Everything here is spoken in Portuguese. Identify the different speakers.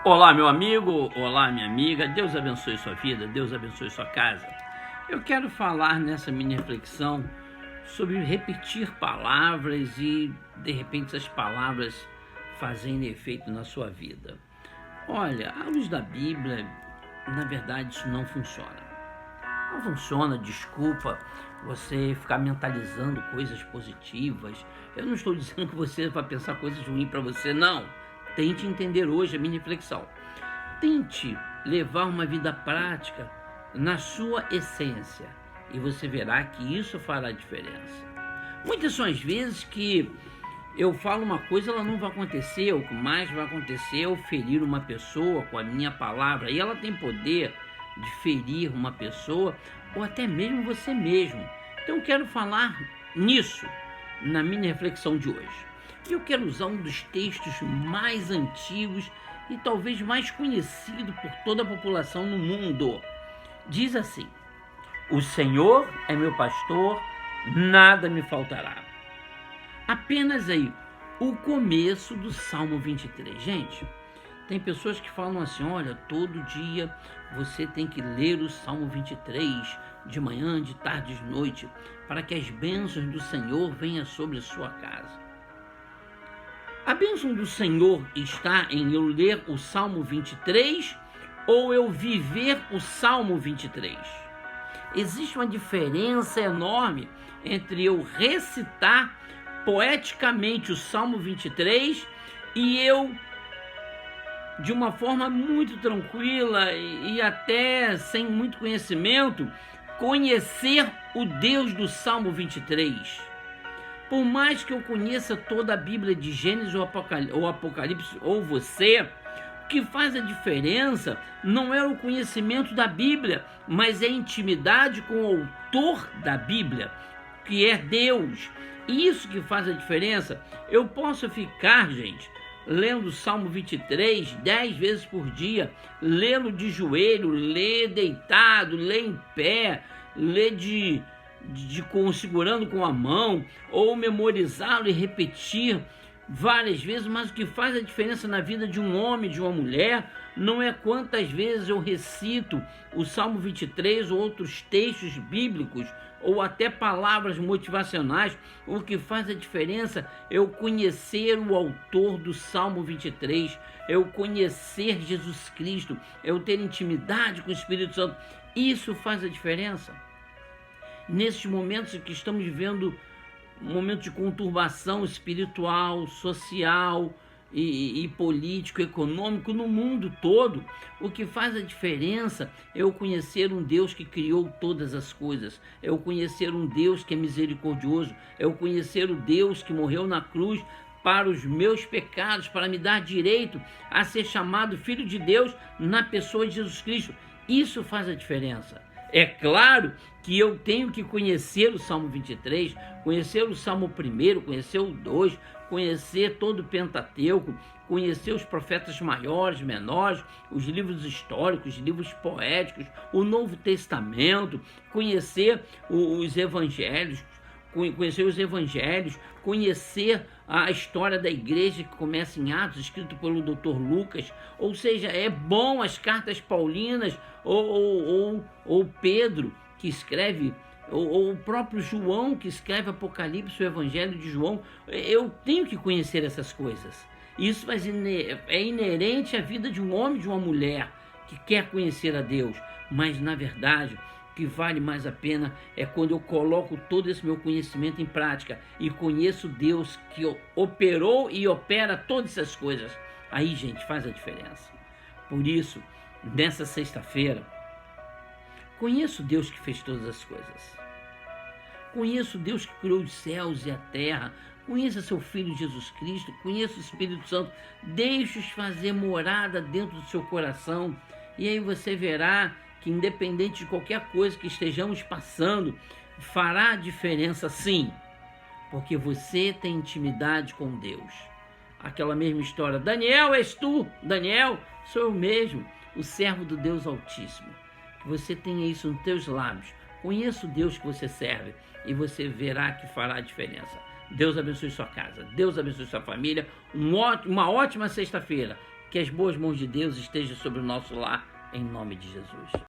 Speaker 1: Olá, meu amigo, olá, minha amiga, Deus abençoe sua vida, Deus abençoe sua casa. Eu quero falar nessa mini reflexão sobre repetir palavras e, de repente, essas palavras fazendo efeito na sua vida. Olha, à luz da Bíblia, na verdade, isso não funciona. Não funciona, desculpa, você ficar mentalizando coisas positivas. Eu não estou dizendo que você vai pensar coisas ruins para você, não. Tente entender hoje a minha reflexão. Tente levar uma vida prática na sua essência e você verá que isso fará diferença. Muitas são as vezes que eu falo uma coisa, ela não vai acontecer, o que mais vai acontecer é eu ferir uma pessoa com a minha palavra, e ela tem poder de ferir uma pessoa ou até mesmo você mesmo. Então eu quero falar nisso na minha reflexão de hoje. Eu quero usar um dos textos mais antigos e talvez mais conhecido por toda a população no mundo. Diz assim: o Senhor é meu pastor, nada me faltará. Apenas aí, o começo do Salmo 23. Gente, tem pessoas que falam assim: olha, todo dia você tem que ler o Salmo 23, de manhã, de tarde, de noite, para que as bênçãos do Senhor venham sobre a sua casa. A bênção do Senhor está em eu ler o Salmo 23 ou eu viver o Salmo 23? Existe uma diferença enorme entre eu recitar poeticamente o Salmo 23 e eu, de uma forma muito tranquila e até sem muito conhecimento, conhecer o Deus do Salmo 23. Por mais que eu conheça toda a Bíblia de Gênesis ou Apocalipse ou você, o que faz a diferença não é o conhecimento da Bíblia, mas é a intimidade com o autor da Bíblia, que é Deus. Isso que faz a diferença. Eu posso ficar, gente, lendo o Salmo 23 10 vezes por dia, lê-lo de joelho, lê deitado, lê em pé, lê segurando com a mão, ou memorizá-lo e repetir várias vezes, mas o que faz a diferença na vida de um homem, de uma mulher, não é quantas vezes eu recito o Salmo 23 ou outros textos bíblicos, ou até palavras motivacionais. O que faz a diferença é eu conhecer o autor do Salmo 23, eu conhecer Jesus Cristo, eu ter intimidade com o Espírito Santo. Isso faz a diferença. Nesses momentos que estamos vivendo, um momento de conturbação espiritual, social e político, econômico no mundo todo, o que faz a diferença é eu conhecer um Deus que criou todas as coisas, é eu conhecer um Deus que é misericordioso, é eu conhecer o Deus que morreu na cruz para os meus pecados, para me dar direito a ser chamado Filho de Deus na pessoa de Jesus Cristo. Isso faz a diferença. É claro que eu tenho que conhecer o Salmo 23, conhecer o Salmo 1, conhecer o 2, conhecer todo o Pentateuco, conhecer os profetas maiores, menores, os livros históricos, os livros poéticos, o Novo Testamento, conhecer os evangelhos, conhecer a história da igreja que começa em Atos, escrito pelo Dr. Lucas. Ou seja, é bom as cartas paulinas, ou Pedro, que escreve, ou o próprio João, que escreve Apocalipse, o Evangelho de João. Eu tenho que conhecer essas coisas. Isso é inerente à vida de um homem e de uma mulher que quer conhecer a Deus, mas na verdade o que vale mais a pena é quando eu coloco todo esse meu conhecimento em prática e conheço Deus que operou e opera todas essas coisas. Aí, gente, faz a diferença. Por isso, nessa sexta-feira, conheço Deus que fez todas as coisas. Conheço Deus que criou os céus e a terra. Conheça seu Filho Jesus Cristo. Conheça o Espírito Santo. Deixe-os fazer morada dentro do seu coração. E aí você verá que, independente de qualquer coisa que estejamos passando, fará diferença sim, porque você tem intimidade com Deus. Aquela mesma história: Daniel, és tu? Daniel, sou eu mesmo, o servo do Deus Altíssimo. Que você tenha isso nos teus lábios. Conheça o Deus que você serve e você verá que fará diferença. Deus abençoe sua casa, Deus abençoe sua família. Uma ótima sexta-feira. Que as boas mãos de Deus estejam sobre o nosso lar, em nome de Jesus.